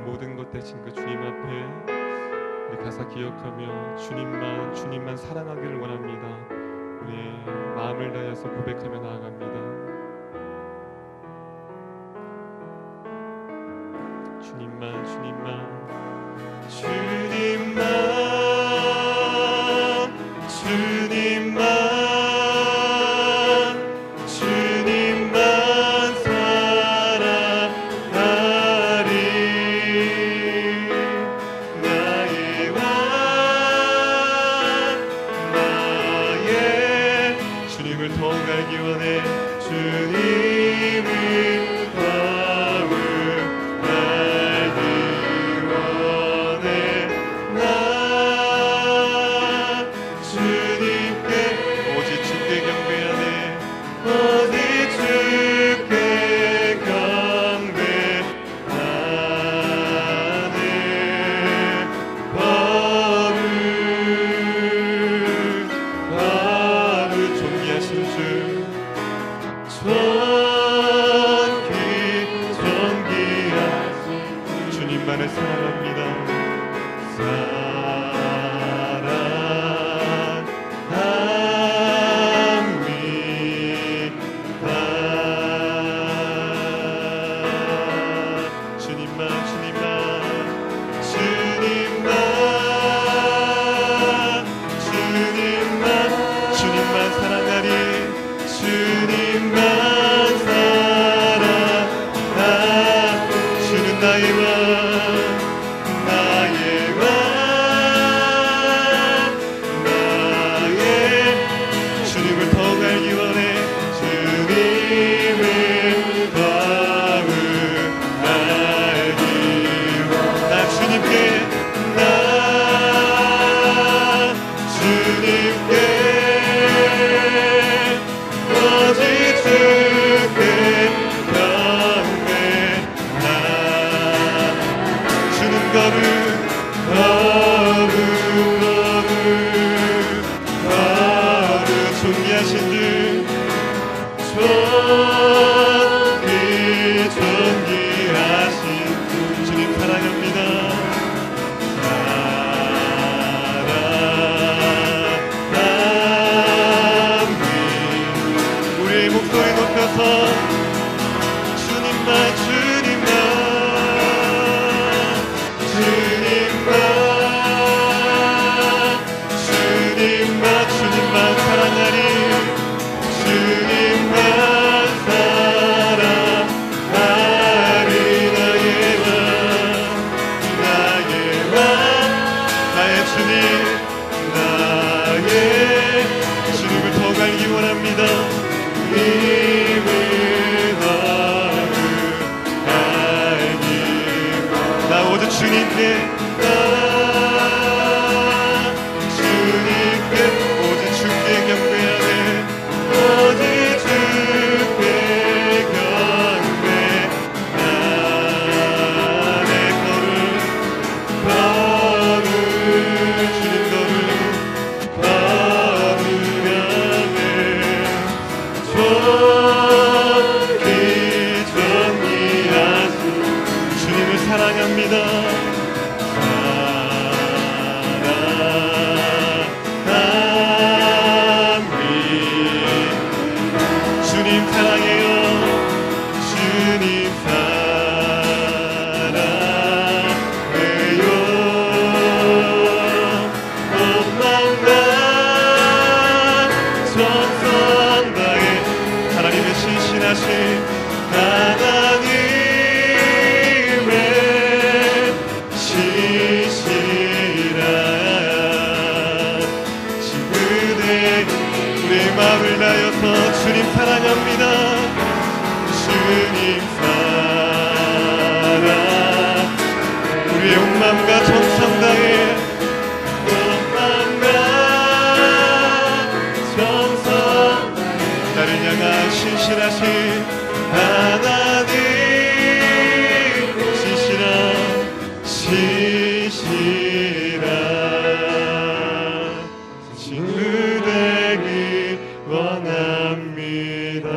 모든 것 대신 그 주님 앞에 우리 가사 기억하며 주님만 사랑하기를 원합니다. 우리 마음을 다해서 고백하며 나아갑니다. 주님만 사랑하리. 나의 왕 나의 주님을 더욱 알기 원해. 주님을 더욱 알기 원해. 나 주님께 오직 주께 경배하네. 오직 주께 경배하네. 거룩 존귀하신 주 존귀하신 주님만을 사랑합니다. 사랑합니다. 주님만 사랑하리. 주님만 사랑하. 주는 나의 왕 나의 주님을 더욱 알기 원해. 주님을 더욱 알기 원해. 나 주님께 오직 주께 경배하나. 주는 거룩 존귀하신 주 존귀하신 주님 사랑합니다. 우리의 목소리 높여서 주님만 사랑하리. 주님만 사랑하리. 나의 주님 주님을 더욱 알기 원합니다. 주님을 더욱 알기 나 오직 주님께 오직 주께 경배하네. 오직 주께 경배하네. 거룩 주님 거룩하네. 존귀하신 주님을 사랑합니다. 주님 사랑해요. 주님 사랑해요. 온 마음과 정성 다해 하나님의 신실하신 하나님의 신실하신 그대 우리의 마음을 다하여서 주님 사랑합니다. 주님 사랑 우리의 온 마음과 정성 다해 온 마음과 정성 나를 향한 신실하신 하나님 신실하신 그 되길 원합니다.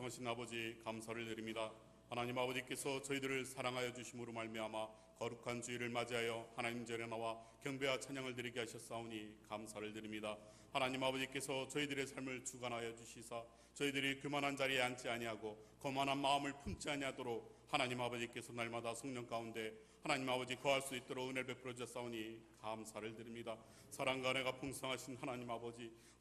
풍성하신 아버지 감사를 드립니다. 하나님 아버지께서 저희들을 사랑하여 주심으로 말미암아 거룩한 주일을 맞이하여 하나님 전에 나와 경배와 찬양을 드리게 하셨사오니 감사를 드립니다. 하나님 아버지께서 저희들의 삶을 주관하여 주시사 저희들이 교만한 자리에 앉지 아니하고 거만한 마음을 품지 아니하도록 하나님 아버지께서 날마다 성령 가운데 하나님 아버지 거할 수 있도록 은혜를 베풀어 주셨사오니 감사를 드립니다. 사랑과 은혜가 풍성하신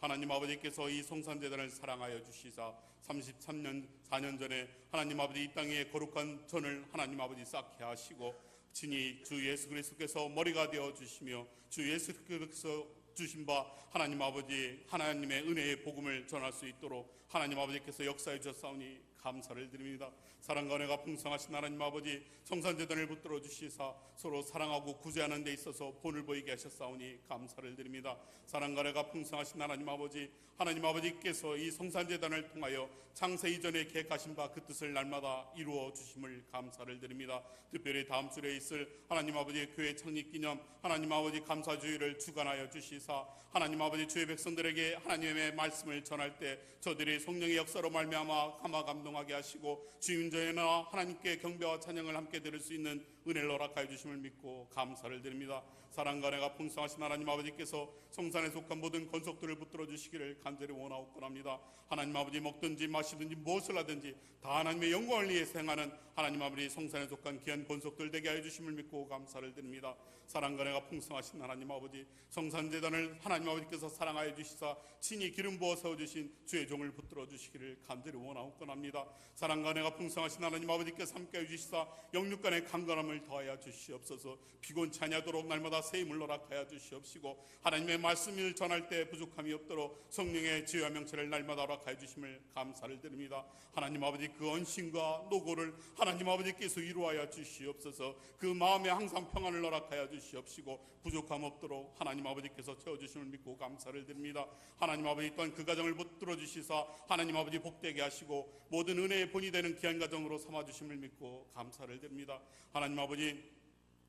하나님 아버지께서 이 성산제단을 사랑하여 주시사 33년 4년 전에 하나님 아버지 이 땅에 거룩한 전을 하나님 아버지 쌓게 하시고 친히 주 예수 그리스도께서 머리가 되어 주시며 주 예수 그리스도께서 주신 바 하나님 아버지 하나님의 은혜의 복음을 전할 수 있도록 하나님 아버지께서 역사해 주셨사오니 감사를 드립니다. 사랑과 은혜가 풍성하신 하나님 아버지 성산제단을 붙들어 주시사 서로 사랑하고 구제하는 데 있어서 본을 보이게 하셨사오니 감사를 드립니다. 사랑과 은혜가 풍성하신 하나님 아버지께서 이 성산제단을 통하여 창세 이전에 계획하신 바 그 뜻을 날마다 이루어 주심을 감사를 드립니다. 특별히 다음 주에 있을 하나님 아버지 교회 창립 기념 하나님 아버지 감사주의를 주관하여 주시사 하나님 아버지 주의 백성들에게 하나님의 말씀을 전할 때 저들이 성령의 역사로 말미암아 감화감동하게 하시고 주님 전에나 하나님께 경배와 찬양을 함께 드릴 수 있는 은혜를 허락하여 주심을 믿고 감사를 드립니다. 사랑과 은혜가 풍성하신 하나님 아버지께서 성산에 속한 모든 권속들을 붙들어 주시기를 간절히 원하옵건합니다. 하나님 아버지 먹든지 마시든지 무엇을 하든지 다 하나님의 영광을 위해서 행하는 하나님 아버지 성산에 속한 귀한 권속들 되게 하여 주심을 믿고 감사를 드립니다. 사랑과 은혜가 풍성하신 하나님 아버지 성산제단을 하나님 아버지께서 사랑하여 주시사 친히 기름 부어 세워주신 주의 종을 붙들어 주시기를 간절히 원하옵건합니다. 사랑과 은혜가 풍성하신 하나님 아버지께서 함께해 주시사 영육간의 강건함을 더하여 주시옵소서. 피곤치 아니하도록 날마다 새 힘을 허락하여 주시옵시고 하나님의 말씀을 전할 때 부족함이 없도록 성령의 지혜와 명철을 날마다 허락하여 주심을 감사를 드립니다. 하나님 아버지 그 언신과 노고를 하나님 아버지께서 이루어야 주시옵소서. 그 마음에 항상 평안을 허락하여 주시옵시고 부족함 없도록 하나님 아버지께서 채워주심을 믿고 감사를 드립니다. 하나님 아버지 또한 그 가정을 붙들어 주시사 하나님 아버지 복되게 하시고 모든 은혜의 본이 되는 귀한 가정으로 삼아주심을 믿고 감사를 드립니다. 하나님 아버지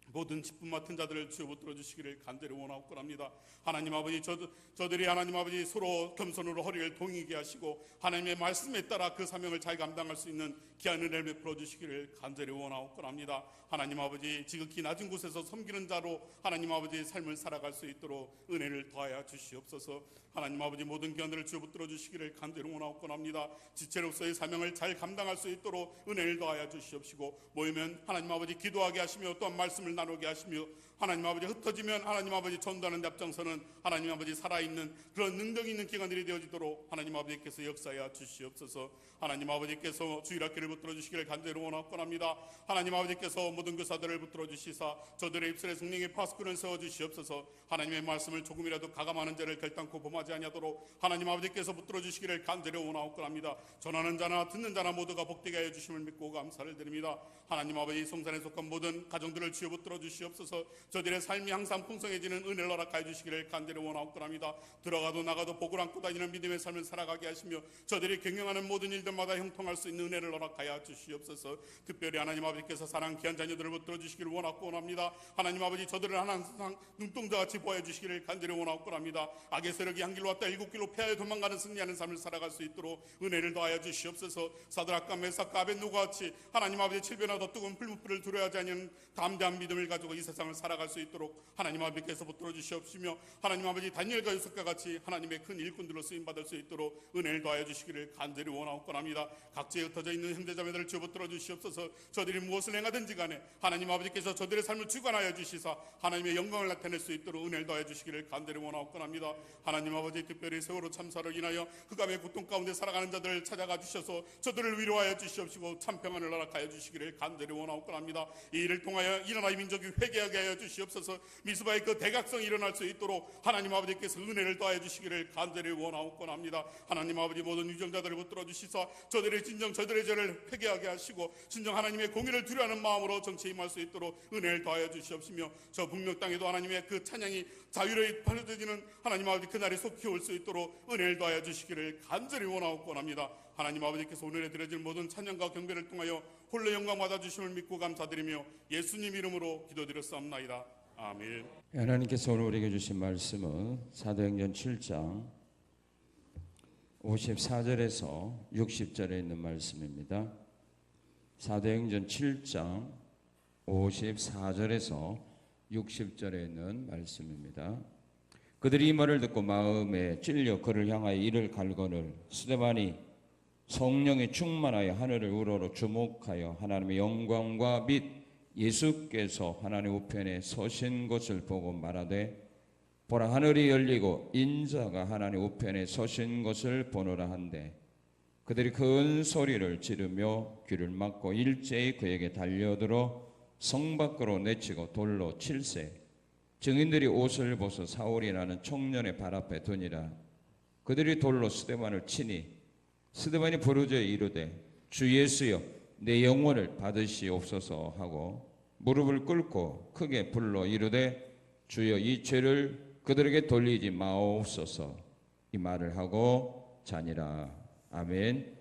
모든 직분 맡은 자들을 주여 붙들어 주시기를 간절히 원하옵건합니다. 하나님 아버지 저들이 하나님 아버지 서로 겸손으로 허리를 동이게 하시고 하나님의 말씀에 따라 그 사명을 잘 감당할 수 있는 귀한 은혜를 베풀어 주시기를 간절히 원하옵건합니다. 하나님 아버지 지극히 낮은 곳에서 섬기는 자로 하나님 아버지의 삶을 살아갈 수 있도록 은혜를 더하여 주시옵소서. 하나님 아버지 모든 귀한들을 주여 붙들어 주시기를 간절히 원하옵건합니다. 지체로서의 사명을 잘 감당할 수 있도록 은혜를 더하여 주시옵시고 모이면 하나님 아버지 기도하게 하시며 또한 말씀을 나누게 하시며 하나님 아버지 흩어지면 하나님 아버지 전도하는 데 앞장서는 하나님 아버지 살아있는 그런 능력 있는 기관들이 되어지도록 하나님 아버지께서 역사하여 주시옵소서. 하나님 아버지께서 주일학교를 붙들어 주시기를 간절히 원하옵건합니다. 하나님 아버지께서 모든 교사들을 붙들어 주시사 저들의 입술에 성령의 파수꾼을 세워 주시옵소서. 하나님의 말씀을 조금이라도 가감하는 자를 결단코 범하지 아니하도록 하나님 아버지께서 붙들어 주시기를 간절히 원하옵건합니다. 전하는 자나 듣는 자나 모두가 복되게 하여 주심을 믿고 감사를 드립니다. 하나님 아버지 성산에 속한 모든 가정들을 주여 붙들어 주시옵소서. 저들의 삶이 항상 풍성해지는 은혜를 허락하여 주시기를 간절히 원하옵건합니다. 들어가도 나가도 복을 안고 다니는 믿음의 삶을 살아가게 하시며 저들이 경영하는 모든 일들마다 형통할 수 있는 은혜를 허락하여 주시옵소서. 특별히 하나님 아버지께서 사랑 귀한 자녀들을 붙들어 주시기를 원하고 원합니다. 하나님 아버지 저들을 항상 눈동자같이 보여 주시기를 간절히 원하옵건합니다. 악의 세력이 한 길로 왔다 일곱 길로 패하여 도망가는 승리하는 삶을 살아갈 수 있도록 은혜를 더하여 주시옵소서. 사드락과 메삭과 아벳노고와 같이 하나님 아버지 칠변하다 뜨거운 풀무불을 두려워하지 않는 담대한 믿음을 가지고 이 세상을 살아갈 수 있도록 하나님 아버지께서 붙들어 주시옵시며 하나님 아버지 다니엘과 요셉과 같이 하나님의 큰 일꾼들로 쓰임받을 수 있도록 은혜를 더하여 주시기를 간절히 원하옵건합니다. 각지에 흩어져 있는 형제자매들을 주여 붙들어 주시옵소서. 저들이 무엇을 행하든지 간에 하나님 아버지께서 저들의 삶을 주관하여 주시사 하나님의 영광을 나타낼 수 있도록 은혜를 더하여 주시기를 간절히 원하옵건합니다. 하나님 아버지 특별히 세월호 참사로 인하여 흑암의 고통 가운데 살아가는 자들을 찾아가 주셔서 저들을 위로하여 주시옵시고 참평안을 허락하여 주시기를 간절히 원하옵건합니다. 이 일을 통하여 이 나라의 민족이 회개하게 하여 주시옵소서. 미스바의 그 대각성이 일어날 수 있도록 하나님 아버지께서 은혜를 더하여 주시기를 간절히 원하옵건합니다. 하나님 아버지 모든 유정자들을 붙들어 주시사 저들의 진정 저들의 죄를 회개하게 하시고 진정 하나님의 공의를 두려워하는 마음으로 정치에 임할 수 있도록 은혜를 더하여 주시옵시며 저 북녘 땅에도 하나님의 그 찬양이 자유로이 펼쳐지는 하나님 아버지 그날이 속히 올 수 있도록 은혜를 더하여 주시기를 간절히 원하옵건합니다. 하나님 아버지께서 오늘에 드려질 모든 찬양과 경배를 통하여 홀로 영광 받아 주심을 믿고 감사드리며 예수님 이름으로 기도드렸사옵나이다. 아멘. 하나님께서 오늘 우리에게 주신 말씀은 사도행전 7장 54절에서 60절에 있는 말씀입니다. 사도행전 7장 54절에서 60절에 있는 말씀입니다. 그들이 이 말을 듣고 마음에 찔려 그를 향하여 이를 갈거늘 스데반이 성령에 충만하여 하늘을 우러러 주목하여 하나님의 영광과 및 예수께서 하나님 우편에 서신 것을 보고 말하되 보라 하늘이 열리고 인자가 하나님 우편에 서신 것을 보노라 한데 그들이 큰 소리를 지르며 귀를 막고 일제히 그에게 달려들어 성 밖으로 내치고 돌로 칠세 증인들이 옷을 벗어 사울이라는 청년의 발 앞에 두니라. 그들이 돌로 스데반을 치니 스데반이 부르짖어 이르되 주 예수여 내 영혼을 받으시옵소서 하고 무릎을 꿇고 크게 불러 이르되 주여 이 죄를 그들에게 돌리지 마옵소서 이 말을 하고 자니라. 아멘.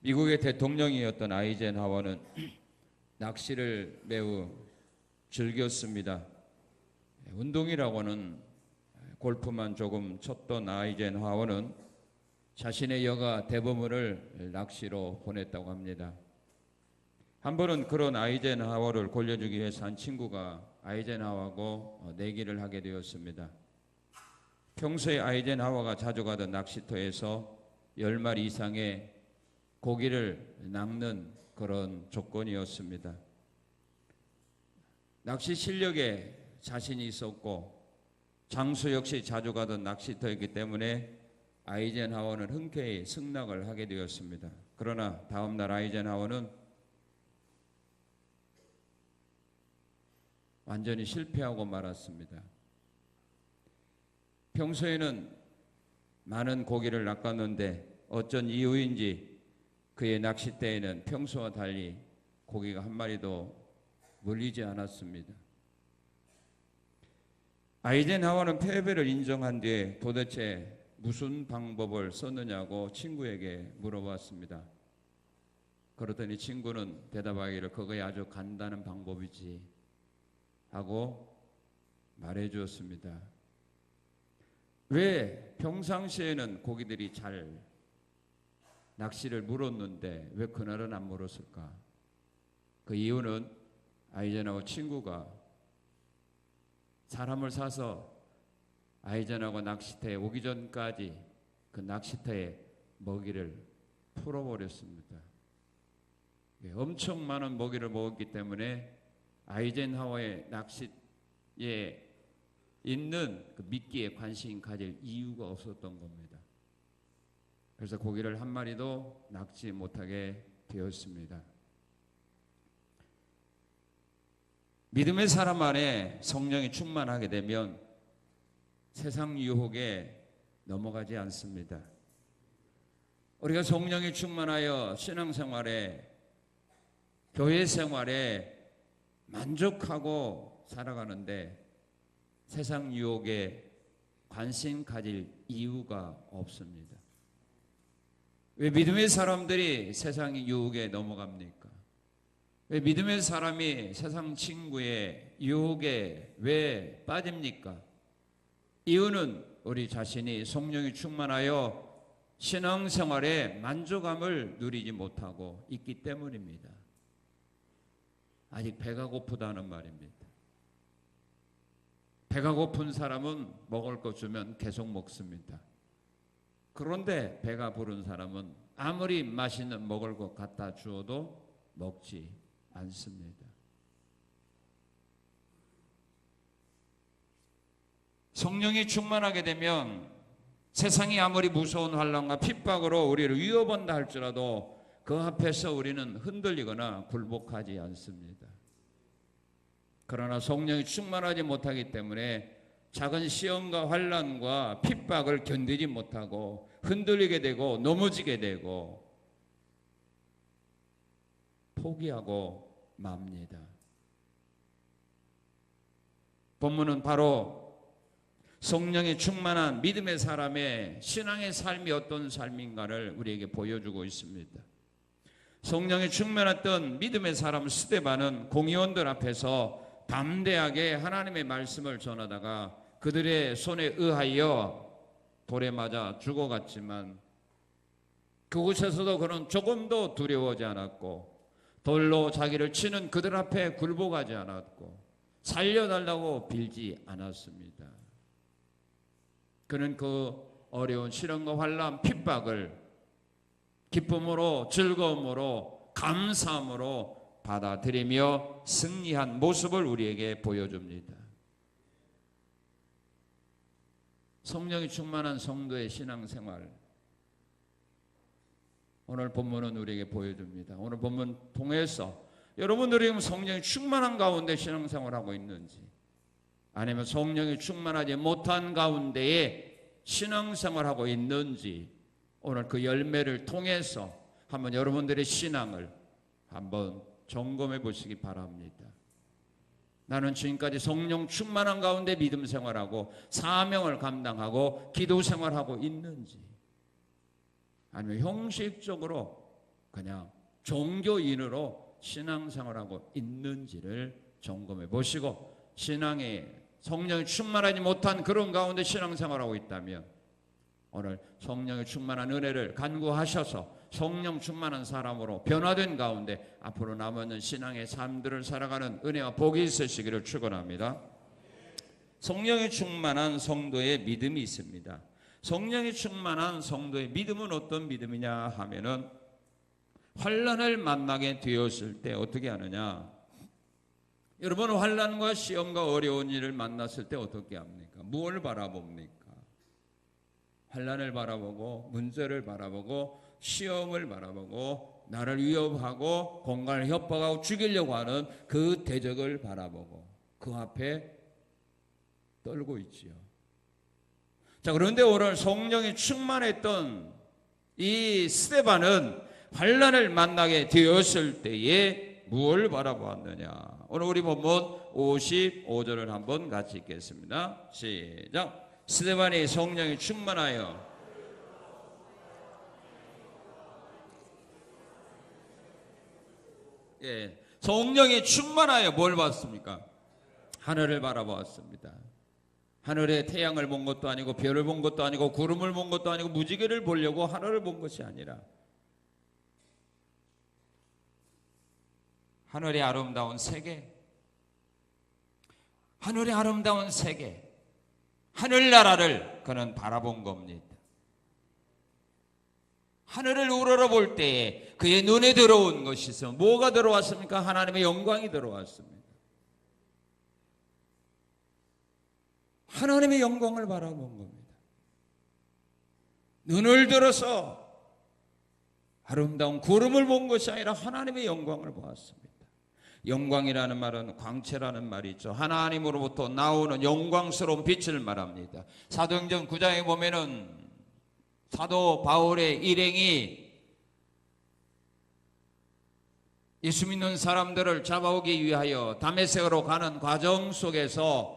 미국의 대통령이었던 아이젠하워는 낚시를 매우 즐겼습니다. 운동이라고는 골프만 조금 쳤던 아이젠하워는 자신의 여가 대부분을 낚시로 보냈다고 합니다. 한 번은 그런 아이젠하워를 골려주기 위해서 한 친구가 아이젠하워하고 내기를 하게 되었습니다. 평소에 아이젠하워가 자주 가던 낚시터에서 10마리 이상의 고기를 낚는 그런 조건이었습니다. 낚시 실력에 자신이 있었고 장소 역시 자주 가던 낚시터였기 때문에 아이젠하워는 흔쾌히 승낙을 하게 되었습니다. 그러나 다음 날 아이젠하워는 완전히 실패하고 말았습니다. 평소에는 많은 고기를 낚았는데 어쩐 이유인지 그의 낚싯대에는 평소와 달리 고기가 한 마리도 물리지 않았습니다. 아이젠하워는 패배를 인정한 뒤에 도대체 무슨 방법을 썼느냐고 친구에게 물어봤습니다. 그러더니 친구는 대답하기를 그거야 아주 간단한 방법이지 하고 말해 주었습니다. 왜 평상시에는 고기들이 잘 낚시를 물었는데 왜 그날은 안 물었을까? 그 이유는 아이젠하워 친구가 사람을 사서 아이젠하워 낚시터에 오기 전까지 그 낚시터에 먹이를 풀어버렸습니다. 엄청 많은 먹이를 먹었기 때문에 아이젠하워의 낚시에 있는 그 미끼에 관심 가질 이유가 없었던 겁니다. 그래서 고기를 한 마리도 낚지 못하게 되었습니다. 믿음의 사람 안에 성령이 충만하게 되면 세상 유혹에 넘어가지 않습니다. 우리가 성령이 충만하여 신앙생활에 교회 생활에 만족하고 살아가는데 세상 유혹에 관심 가질 이유가 없습니다. 왜 믿음의 사람들이 세상의 유혹에 넘어갑니까? 왜 믿음의 사람이 세상 친구의 유혹에 왜 빠집니까? 이유는 우리 자신이 성령이 충만하여 신앙생활에 만족감을 누리지 못하고 있기 때문입니다. 아직 배가 고프다는 말입니다. 배가 고픈 사람은 먹을 것 주면 계속 먹습니다. 그런데 배가 부른 사람은 아무리 맛있는 먹을 것 갖다 주어도 먹지 않습니다. 성령이 충만하게 되면 세상이 아무리 무서운 환난과 핍박으로 우리를 위협한다 할지라도 그 앞에서 우리는 흔들리거나 굴복하지 않습니다. 그러나 성령이 충만하지 못하기 때문에 작은 시험과 환난과 핍박을 견디지 못하고 흔들리게 되고 넘어지게 되고 포기하고 맙니다. 본문은 바로 성령이 충만한 믿음의 사람의 신앙의 삶이 어떤 삶인가를 우리에게 보여주고 있습니다. 성령이 충만했던 믿음의 사람 스데반은 공의원들 앞에서 담대하게 하나님의 말씀을 전하다가 그들의 손에 의하여 돌에 맞아 죽어갔지만 그곳에서도 그는 조금도 두려워하지 않았고 돌로 자기를 치는 그들 앞에 굴복하지 않았고 살려달라고 빌지 않았습니다. 그는 그 어려운 시련과 환난, 핍박을 기쁨으로 즐거움으로 감사함으로 받아들이며 승리한 모습을 우리에게 보여줍니다. 성령이 충만한 성도의 신앙생활, 오늘 본문은 우리에게 보여줍니다. 오늘 본문 통해서 여러분들이 성령이 충만한 가운데 신앙생활하고 있는지 아니면 성령이 충만하지 못한 가운데에 신앙생활하고 있는지 오늘 그 열매를 통해서 한번 여러분들의 신앙을 한번 점검해 보시기 바랍니다. 나는 지금까지 성령 충만한 가운데 믿음 생활하고 사명을 감당하고 기도 생활하고 있는지 아니면 형식적으로 그냥 종교인으로 신앙생활하고 있는지를 점검해 보시고 신앙에 성령이 충만하지 못한 그런 가운데 신앙생활하고 있다면 오늘 성령의 충만한 은혜를 간구하셔서 성령 충만한 사람으로 변화된 가운데 앞으로 남은 신앙의 삶들을 살아가는 은혜와 복이 있으시기를 축원합니다. 성령이 충만한 성도의 믿음이 있습니다. 성령이 충만한 성도의 믿음은 어떤 믿음이냐 하면은 환난을 만나게 되었을 때 어떻게 하느냐? 여러분 환난과 시험과 어려운 일을 만났을 때 어떻게 합니까? 무엇을 바라봅니까? 환난을 바라보고 문제를 바라보고 시험을 바라보고 나를 위협하고 공간을 협박하고 죽이려고 하는 그 대적을 바라보고 그 앞에 떨고 있지요. 자, 그런데 오늘 성령이 충만했던 이 스데반은 환난을 만나게 되었을 때에 무엇을 바라보았느냐. 오늘 우리 본문 55절을 한번 같이 읽겠습니다. 시작. 스데반이 성령이 충만하여 성령이 충만하여 뭘 봤습니까? 하늘을 바라보았습니다. 하늘에 태양을 본 것도 아니고 별을 본 것도 아니고 구름을 본 것도 아니고 무지개를 보려고 하늘을 본 것이 아니라 하늘의 아름다운 세계, 하늘의 아름다운 세계, 하늘나라를 그는 바라본 겁니다. 하늘을 우러러볼 때에 그의 눈에 들어온 것이 있어. 뭐가 들어왔습니까? 하나님의 영광이 들어왔습니다. 하나님의 영광을 바라본 겁니다. 눈을 들어서 아름다운 구름을 본 것이 아니라 하나님의 영광을 보았습니다. 영광이라는 말은 광채라는 말이 있죠. 하나님으로부터 나오는 영광스러운 빛을 말합니다. 사도행전 9장에 보면은 사도 바울의 일행이 예수 믿는 사람들을 잡아오기 위하여 다메섹으로 가는 과정 속에서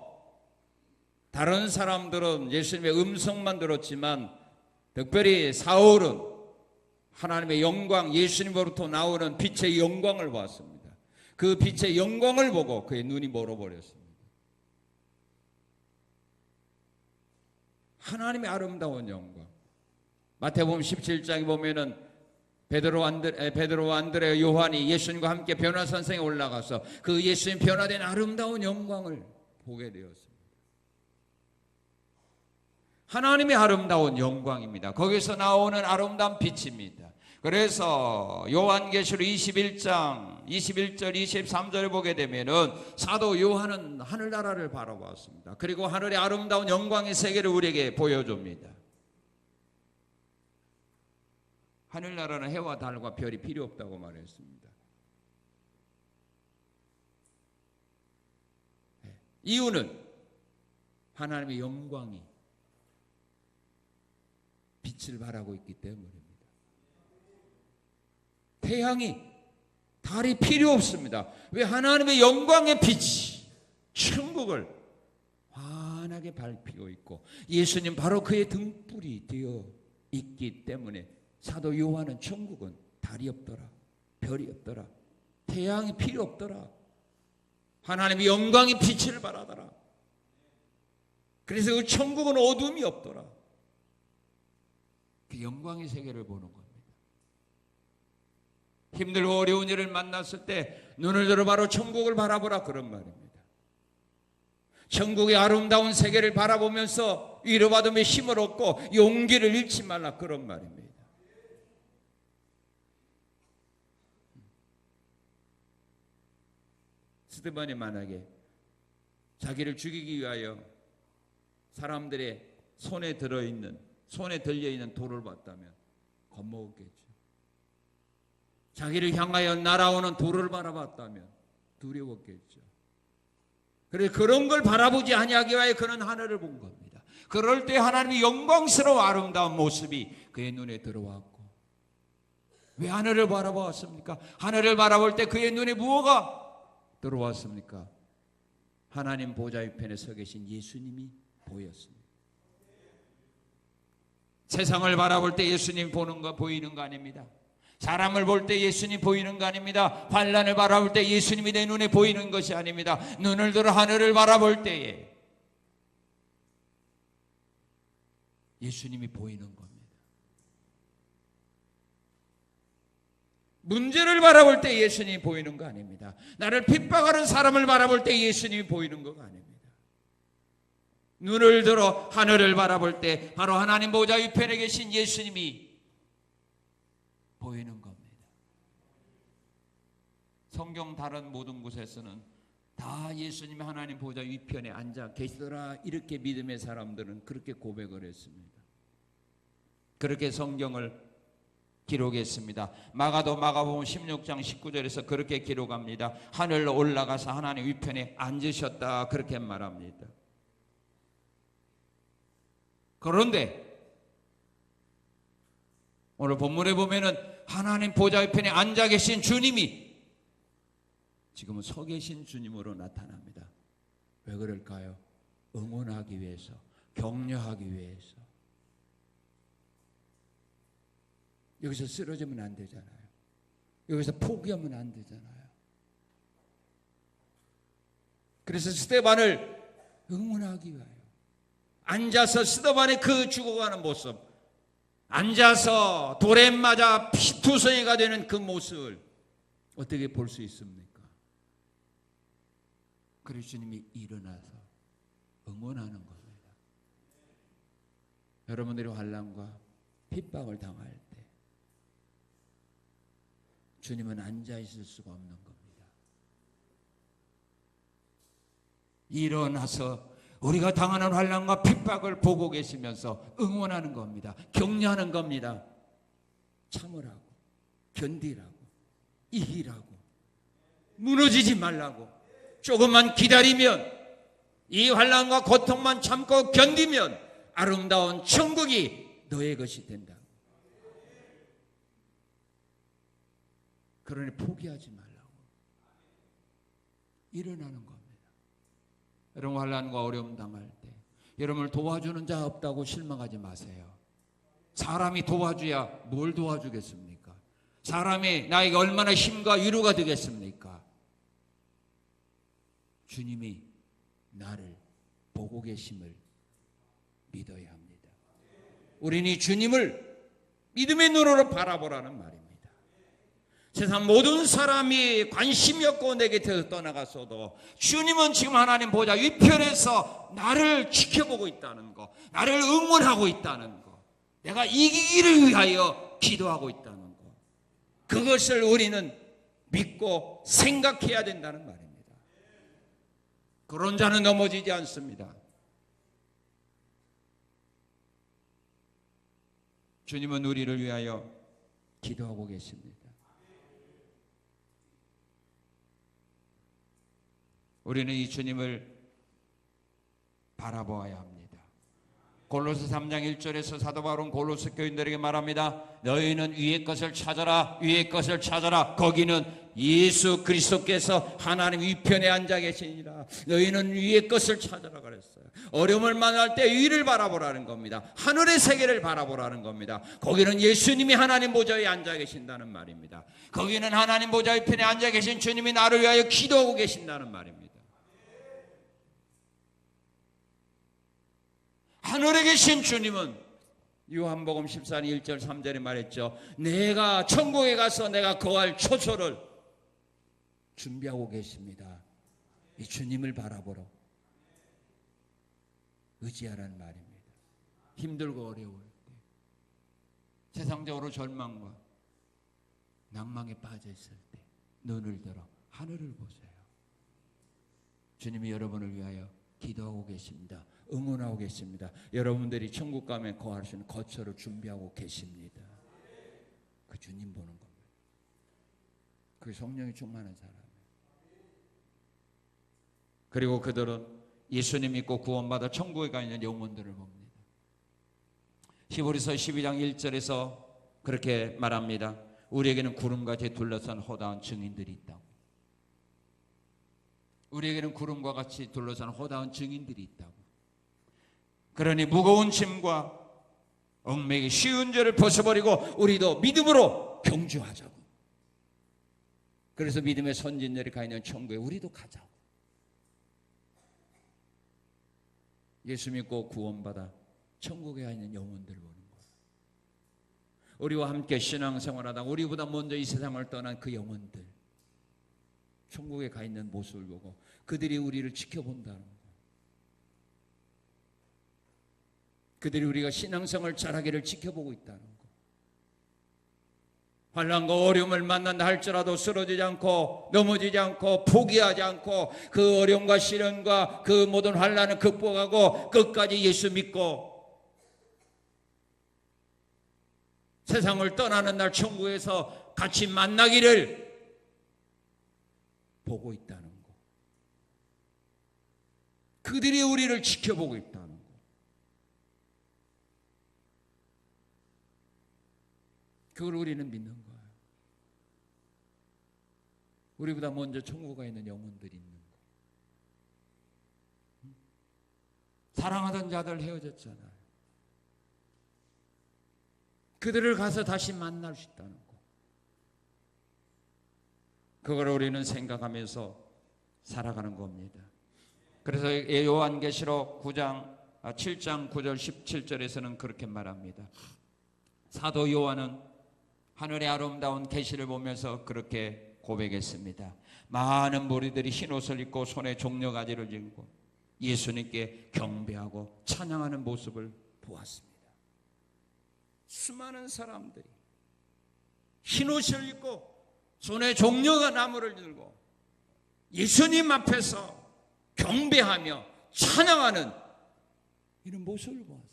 다른 사람들은 예수님의 음성만 들었지만 특별히 사울은 하나님의 영광, 예수님으로부터 나오는 빛의 영광을 보았습니다. 그 빛의 영광을 보고 그의 눈이 멀어버렸습니다. 하나님의 아름다운 영광. 마태복음 17장에 보면은 베드로, 안드레, 요한이 예수님과 함께 변화산성에 올라가서 그 예수님 변화된 아름다운 영광을 보게 되었습니다. 하나님의 아름다운 영광입니다. 거기서 나오는 아름다운 빛입니다. 그래서 요한계시록 21장 21절 23절을 보게 되면은 사도 요한은 하늘나라를 바라보았습니다. 그리고 하늘의 아름다운 영광의 세계를 우리에게 보여줍니다. 하늘나라는 해와 달과 별이 필요 없다고 말했습니다. 이유는 하나님의 영광이 빛을 발하고 있기 때문입니다. 태양이 달이 필요 없습니다. 왜? 하나님의 영광의 빛이 천국을 환하게 밝히고 있고 예수님 바로 그의 등불이 되어 있기 때문에 사도 요한은 천국은 달이 없더라, 별이 없더라, 태양이 필요 없더라, 하나님의 영광의 빛을 발하더라. 그래서 그 천국은 어둠이 없더라. 그 영광의 세계를 보는 겁니다. 힘들고 어려운 일을 만났을 때 눈을 들어 바로 천국을 바라보라, 그런 말입니다. 천국의 아름다운 세계를 바라보면서 위로받으며 힘을 얻고 용기를 잃지 말라, 그런 말입니다. 스데반이 만약에 자기를 죽이기 위하여 사람들의 손에 들려있는 돌을 봤다면 겁먹었겠죠. 자기를 향하여 날아오는 돌을 바라봤다면 두려웠겠죠. 그래서 그런 걸 바라보지 아니하기 위하여 그는 하늘을 본 겁니다. 그럴 때 하나님의 영광스러운 아름다운 모습이 그의 눈에 들어왔고, 왜 하늘을 바라보았습니까? 하늘을 바라볼 때 그의 눈에 무엇가 들어왔습니까? 하나님 보좌 우편에 서 계신 예수님이 보였습니다. 세상을 바라볼 때 예수님 보이는 거 아닙니다. 사람을 볼 때 예수님 보이는 거 아닙니다. 환난을 바라볼 때 예수님이 내 눈에 보이는 것이 아닙니다. 눈을 들어 하늘을 바라볼 때에 예수님이 보이는 겁니다. 문제를 바라볼 때 예수님이 보이는 거 아닙니다. 나를 핍박하는 사람을 바라볼 때 예수님이 보이는 거 아닙니다. 눈을 들어 하늘을 바라볼 때 바로 하나님 보좌 우편에 계신 예수님이 보이는 겁니다. 성경 다른 모든 곳에서는 다 예수님이 하나님 보좌 우편에 앉아 계시더라, 이렇게 믿음의 사람들은 그렇게 고백을 했습니다. 그렇게 성경을 기록했습니다. 마가복음 16장 19절에서 그렇게 기록합니다. 하늘로 올라가서 하나님 우편에 앉으셨다, 그렇게 말합니다. 그런데 오늘 본문에 보면은 하나님 보좌 우편에 앉아 계신 주님이 지금은 서 계신 주님으로 나타납니다. 왜 그럴까요? 응원하기 위해서, 격려하기 위해서. 여기서 쓰러지면 안 되잖아요. 여기서 포기하면 안 되잖아요. 그래서 스데반을 응원하기 위하여 앉아서 스데반의 그 죽어가는 모습, 앉아서 돌에 맞아 피투성이가 되는 그 모습을 어떻게 볼 수 있습니까? 그래서 주님이 일어나서 응원하는 겁니다. 여러분들이 환난과 핍박을 당할 때 주님은 앉아 있을 수가 없는 겁니다. 일어나서 우리가 당하는 환난과 핍박을 보고 계시면서 응원하는 겁니다. 격려하는 겁니다. 참으라고, 견디라고, 이기라고, 무너지지 말라고. 조금만 기다리면, 이 환난과 고통만 참고 견디면 아름다운 천국이 너의 것이 된다. 그러니 포기하지 말라고. 일어나는 겁니다. 여러분, 환난과 어려움 당할 때 여러분을 도와주는 자 없다고 실망하지 마세요. 사람이 도와줘야 뭘 도와주겠습니까? 사람이 나에게 얼마나 힘과 위로가 되겠습니까? 주님이 나를 보고 계심을 믿어야 합니다. 우리는 이 주님을 믿음의 눈으로 바라보라는 말입니다. 세상 모든 사람이 관심이 없고 내 곁에서 떠나갔어도 주님은 지금 하나님 보좌 위편에서 나를 지켜보고 있다는 거, 나를 응원하고 있다는 거, 내가 이기기를 위하여 기도하고 있다는 거, 그것을 우리는 믿고 생각해야 된다는 말입니다. 그런 자는 넘어지지 않습니다. 주님은 우리를 위하여 기도하고 계십니다. 우리는 이 주님을 바라보아야 합니다. 골로새 3장 1절에서 사도 바울은 골로새 교인들에게 말합니다. 너희는 위의 것을 찾아라, 위의 것을 찾아라. 거기는 예수 그리스도께서 하나님 위편에 앉아 계시니라. 너희는 위의 것을 찾아라 그랬어요. 어려움을 만날 때 위를 바라보라는 겁니다. 하늘의 세계를 바라보라는 겁니다. 거기는 예수님이 하나님 보좌에 앉아 계신다는 말입니다. 거기는 하나님 보좌 위편에 앉아 계신 주님이 나를 위하여 기도하고 계신다는 말입니다. 하늘에 계신 주님은 요한복음 14장 1절 3절에 말했죠. 내가 천국에 가서 내가 거할 초소를 준비하고 계십니다. 이 주님을 바라보러 의지하라는 말입니다. 힘들고 어려울 때, 세상적으로 절망과 낭망에 빠져 있을 때 눈을 들어 하늘을 보세요. 주님이 여러분을 위하여 기도하고 계십니다. 응원하고 계십니다. 여러분들이 천국 가면 거할 수 있는 거처를 준비하고 계십니다. 그 주님 보는 겁니다. 그 성령이 충만한 사람이에요. 그리고 그들은 예수님 믿고 구원받아 천국에 가 있는 영혼들을 봅니다. 히브리서 12장 1절에서 그렇게 말합니다. 우리에게는 구름같이 둘러싼 허다한 증인들이 있다고. 우리에게는 구름과 같이 둘러싼 허다한 증인들이 있다고. 그러니 무거운 짐과 얽매기 쉬운 죄를 벗어버리고 우리도 믿음으로 경주하자고. 그래서 믿음의 선진들이 가 있는 천국에 우리도 가자고. 예수 믿고 구원받아 천국에 가 있는 영혼들을 보는 거예요. 우리와 함께 신앙생활하다 우리보다 먼저 이 세상을 떠난 그 영혼들, 천국에 가 있는 모습을 보고 그들이 우리를 지켜본다는 거예요. 그들이 우리가 신앙생활 잘하기를 지켜보고 있다는 거. 환난과 어려움을 만난다 할지라도 쓰러지지 않고 넘어지지 않고 포기하지 않고 그 어려움과 시련과 그 모든 환난을 극복하고 끝까지 예수 믿고 세상을 떠나는 날 천국에서 같이 만나기를 보고 있다는 거. 그들이 우리를 지켜보고 있다는 거. 그걸 우리는 믿는 거예요. 우리보다 먼저 천국에 있는 영혼들이 있는 거. 사랑하던 자들 헤어졌잖아요. 그들을 가서 다시 만날 수 있다는 거. 그걸 우리는 생각하면서 살아가는 겁니다. 그래서 요한계시록 7장 9절 17절에서는 그렇게 말합니다. 사도 요한은 하늘의 아름다운 계시를 보면서 그렇게 고백했습니다. 많은 무리들이 흰옷을 입고 손에 종려가지를 쥐고 예수님께 경배하고 찬양하는 모습을 보았습니다. 수많은 사람들이 흰옷을 입고 손에 종려가 나무를 들고 예수님 앞에서 경배하며 찬양하는 이런 모습을 보았습니다.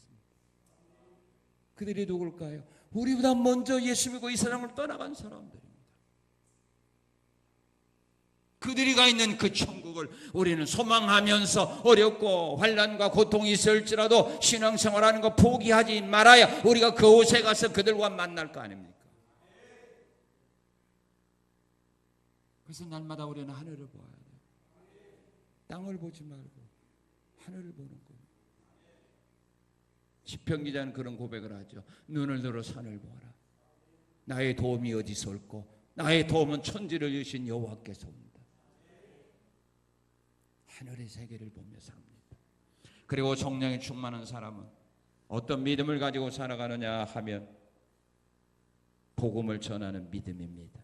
그들이 누굴까요? 우리보다 먼저 예수 믿고 이 세상을 떠나간 사람들입니다. 그들이 가 있는 그 천국을 우리는 소망하면서 어렵고 환난과 고통이 있을지라도 신앙생활하는 거 포기하지 말아야 우리가 그곳에 가서 그들과 만날 거 아닙니까? 그래서 날마다 우리는 하늘을 보아야 돼요. 땅을 보지 말고 하늘을 보는 겁니다. 시편 기자는 그런 고백을 하죠. 눈을 들어 산을 보아라. 나의 도움이 어디서 올고 나의 도움은 천지를 주신 여호와께서 옵니다. 하늘의 세계를 보며 삽니다. 그리고 성령이 충만한 사람은 어떤 믿음을 가지고 살아가느냐 하면 복음을 전하는 믿음입니다.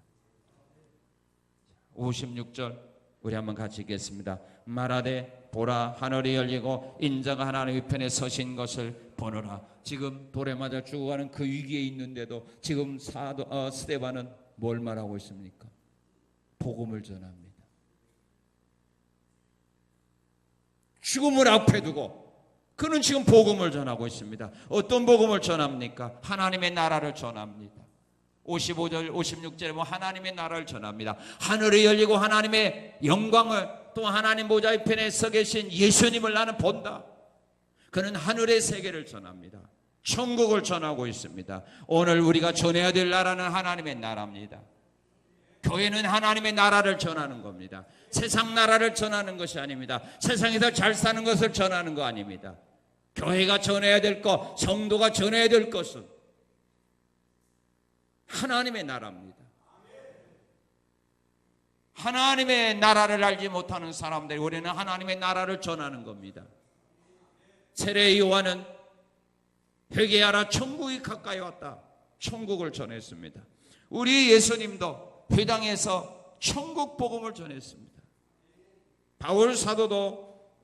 56절 우리 한번 같이 읽겠습니다. 말하되 보라 하늘이 열리고 인자가 하나님의 편에 서신 것을 보노라. 지금 돌에 맞아 죽어가는 그 위기에 있는데도 지금 스데반은 뭘 말하고 있습니까? 복음을 전합니다. 죽음을 앞에 두고 그는 지금 복음을 전하고 있습니다. 어떤 복음을 전합니까? 하나님의 나라를 전합니다. 55절 56절에 보면 하나님의 나라를 전합니다. 하늘이 열리고 하나님의 영광을 또 하나님 보좌의 편에 서 계신 예수님을 나는 본다. 그는 하늘의 세계를 전합니다. 천국을 전하고 있습니다. 오늘 우리가 전해야 될 나라는 하나님의 나라입니다. 교회는 하나님의 나라를 전하는 겁니다. 세상 나라를 전하는 것이 아닙니다. 세상에서 잘 사는 것을 전하는 거 아닙니다. 교회가 전해야 될 것, 성도가 전해야 될 것은 하나님의 나라입니다. 하나님의 나라를 알지 못하는 사람들이 우리는 하나님의 나라를 전하는 겁니다. 세례 요한은 회개하라 천국이 가까이 왔다. 천국을 전했습니다. 우리 예수님도 회당에서 천국 복음을 전했습니다. 바울 사도도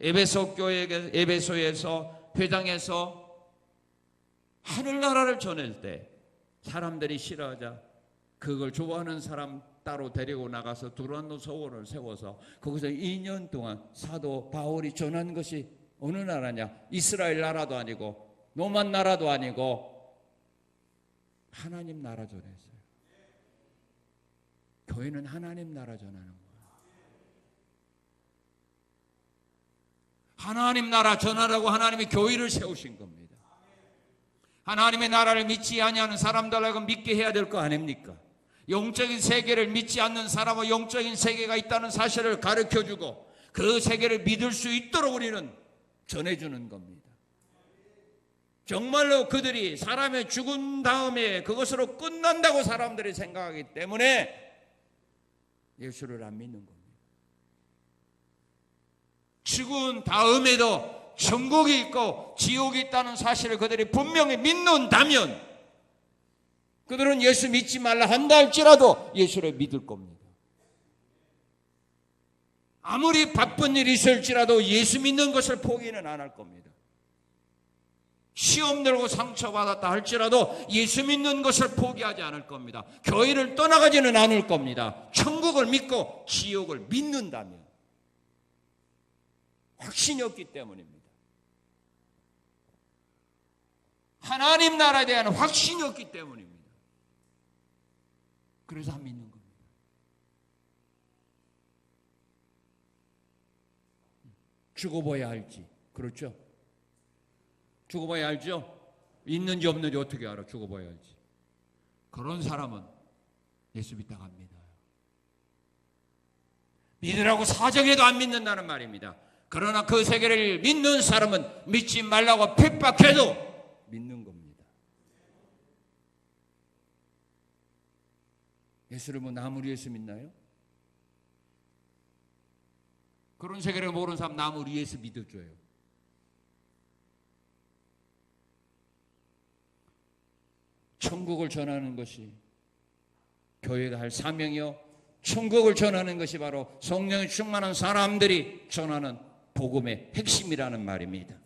에베소에서 회당에서 하늘나라를 전할 때 사람들이 싫어하자 그걸 좋아하는 사람 따로 데리고 나가서 두란노 서원을 세워서 거기서 2년 동안 사도 바울이 전한 것이 어느 나라냐? 이스라엘 나라도 아니고 로만 나라도 아니고 하나님 나라 전했어요. 교회는 하나님 나라 전하는 거예요. 하나님 나라 전하라고 하나님이 교회를 세우신 겁니다. 하나님의 나라를 믿지 아니하는 사람들하고 믿게 해야 될 거 아닙니까? 영적인 세계를 믿지 않는 사람은 영적인 세계가 있다는 사실을 가르쳐주고 그 세계를 믿을 수 있도록 우리는 전해주는 겁니다. 정말로 그들이 사람의 죽은 다음에 그것으로 끝난다고 사람들이 생각하기 때문에 예수를 안 믿는 겁니다. 죽은 다음에도 천국이 있고 지옥이 있다는 사실을 그들이 분명히 믿는다면 그들은 예수 믿지 말라 한다 할지라도 예수를 믿을 겁니다. 아무리 바쁜 일이 있을지라도 예수 믿는 것을 포기는 안 할 겁니다. 시험 들고 상처받았다 할지라도 예수 믿는 것을 포기하지 않을 겁니다. 교회를 떠나가지는 않을 겁니다. 천국을 믿고 지옥을 믿는다면 확신이 없기 때문입니다. 하나님 나라에 대한 확신이 없기 때문입니다. 그래서 안 믿는 겁니다. 죽어봐야 알지. 그렇죠? 죽어봐야 알죠? 있는지 없는지 어떻게 알아? 죽어봐야 알지. 그런 사람은 예수 믿다가 안 믿어요. 믿으라고 사정해도 안 믿는다는 말입니다. 그러나 그 세계를 믿는 사람은 믿지 말라고 핍박해도 믿는 겁니다. 예수를 뭐 나무를 위해서 믿나요? 그런 세계를 모르는 사람 나무를 위해서 믿어줘요. 천국을 전하는 것이 교회가 할 사명이요, 천국을 전하는 것이 바로 성령이 충만한 사람들이 전하는 복음의 핵심이라는 말입니다.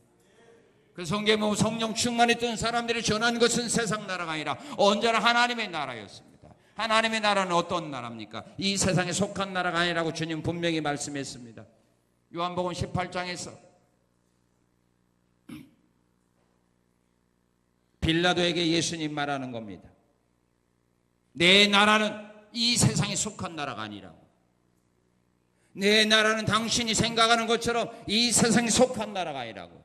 그 성경에 보면 성령 충만했던 사람들이 전한 것은 세상 나라가 아니라 언제나 하나님의 나라였습니다. 하나님의 나라는 어떤 나라입니까? 이 세상에 속한 나라가 아니라고 주님 분명히 말씀했습니다. 요한복음 18장에서 빌라도에게 예수님 말하는 겁니다. 내 나라는 이 세상에 속한 나라가 아니라고. 내 나라는 당신이 생각하는 것처럼 이 세상에 속한 나라가 아니라고.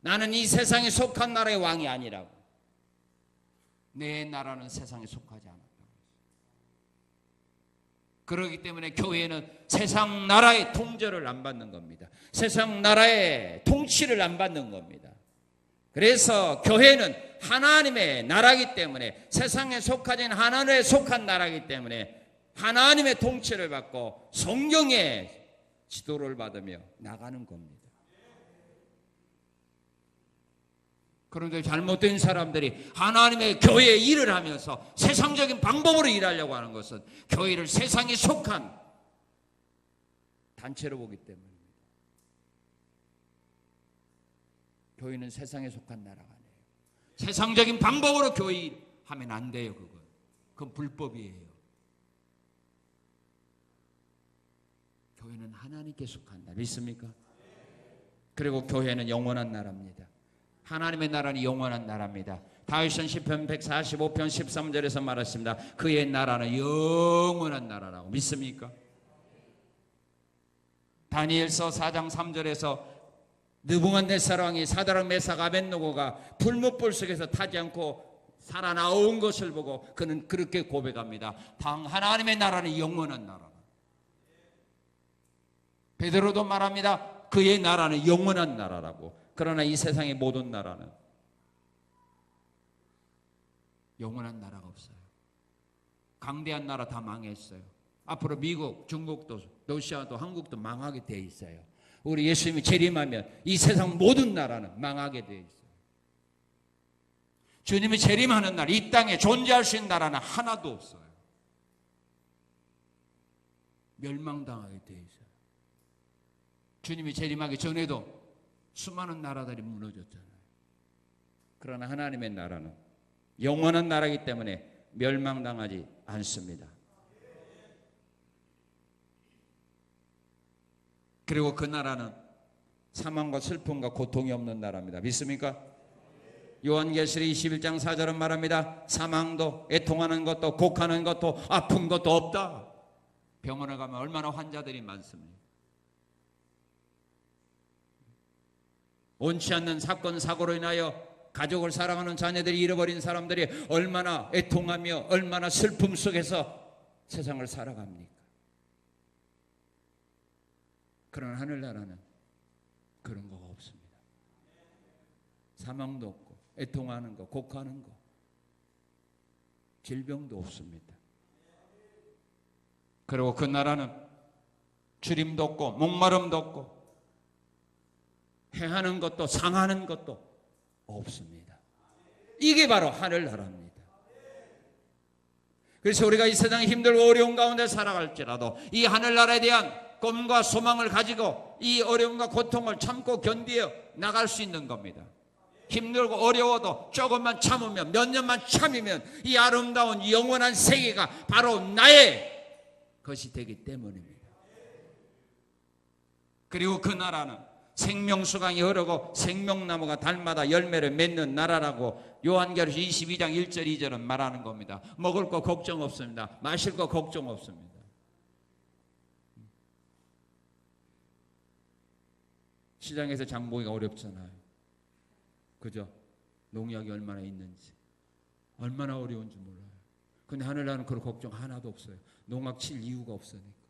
나는 이 세상에 속한 나라의 왕이 아니라고. 내 나라는 세상에 속하지 않았다. 그렇기 때문에 교회는 세상 나라의 통제를 안 받는 겁니다. 세상 나라의 통치를 안 받는 겁니다. 그래서 교회는 하나님의 나라이기 때문에, 세상에 속하진 하나님에 속한 나라이기 때문에 하나님의 통치를 받고 성령의 지도를 받으며 나가는 겁니다. 그런데 잘못된 사람들이 하나님의 교회에 일을 하면서 세상적인 방법으로 일하려고 하는 것은 교회를 세상에 속한 단체로 보기 때문입니다. 교회는 세상에 속한 나라가 아니에요. 세상적인 방법으로 교회 하면 안 돼요. 그건 불법이에요. 교회는 하나님께 속한 나라. 믿습니까? 그리고 교회는 영원한 나라입니다. 하나님의 나라는 영원한 나라입니다. 다윗은 시편 145편 13절에서 말했습니다. 그의 나라는 영원한 나라라고. 믿습니까? 다니엘서 4장 3절에서 느부갓네살 왕이 사드락 메삭 아벳느고가 불못불 속에서 타지 않고 살아나온 것을 보고 그는 그렇게 고백합니다. 당 하나님의 나라는 영원한 나라다. 베드로도 말합니다. 그의 나라는 영원한 나라라고. 그러나 이 세상의 모든 나라는 영원한 나라가 없어요. 강대한 나라 다 망했어요. 앞으로 미국, 중국도, 러시아도, 한국도 망하게 돼 있어요. 우리 예수님이 재림하면 이 세상 모든 나라는 망하게 돼 있어요. 주님이 재림하는 날 이 땅에 존재할 수 있는 나라는 하나도 없어요. 멸망당하게 돼 있어요. 주님이 재림하기 전에도 수많은 나라들이 무너졌잖아요. 그러나 하나님의 나라는 영원한 나라이기 때문에 멸망당하지 않습니다. 그리고 그 나라는 사망과 슬픔과 고통이 없는 나라입니다. 믿습니까? 요한계시록 21장 4절은 말합니다. 사망도, 애통하는 것도, 곡하는 것도, 아픈 것도 없다. 병원에 가면 얼마나 환자들이 많습니다. 원치 않는 사건, 사고로 인하여 가족을 사랑하는 자녀들이 잃어버린 사람들이 얼마나 애통하며 얼마나 슬픔 속에서 세상을 살아갑니까? 그러나 하늘나라는 그런 거가 없습니다. 사망도 없고 애통하는 거, 곡하는 거, 질병도 없습니다. 그리고 그 나라는 주림도 없고 목마름도 없고 해하는 것도 상하는 것도 없습니다. 이게 바로 하늘나라입니다. 그래서 우리가 이 세상에 힘들고 어려운 가운데 살아갈지라도 이 하늘나라에 대한 꿈과 소망을 가지고 이 어려움과 고통을 참고 견디어 나갈 수 있는 겁니다. 힘들고 어려워도 조금만 참으면, 몇 년만 참으면 이 아름다운 영원한 세계가 바로 나의 것이 되기 때문입니다. 그리고 그 나라는 생명수강이 흐르고 생명나무가 달마다 열매를 맺는 나라라고 요한계시록 22장 1절 2절은 말하는 겁니다. 먹을 거 걱정 없습니다. 마실 거 걱정 없습니다. 시장에서 장 보기가 어렵잖아요. 그죠? 농약이 얼마나 있는지, 얼마나 어려운지 몰라요. 근데 하늘나라는 그런 걱정 하나도 없어요. 농약 칠 이유가 없으니까.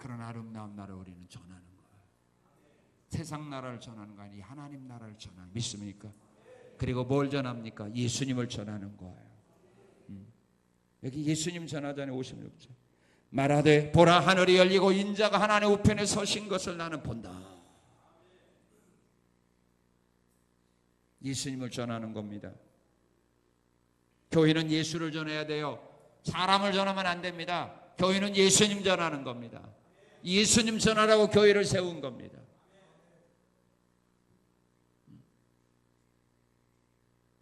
그런 아름다운 나라를 우리는 전하는 거예요. 세상 나라를 전하는 거 아니에요. 하나님 나라를 전하는, 믿습니까? 그리고 뭘 전합니까? 예수님을 전하는 거예요. 여기 예수님 전하잖아요. 56절. 말하되 보라 하늘이 열리고 인자가 하나님의 우편에 서신 것을 나는 본다. 예수님을 전하는 겁니다. 교회는 예수를 전해야 돼요. 사람을 전하면 안 됩니다. 교회는 예수님 전하는 겁니다. 예수님 전하라고 교회를 세운 겁니다.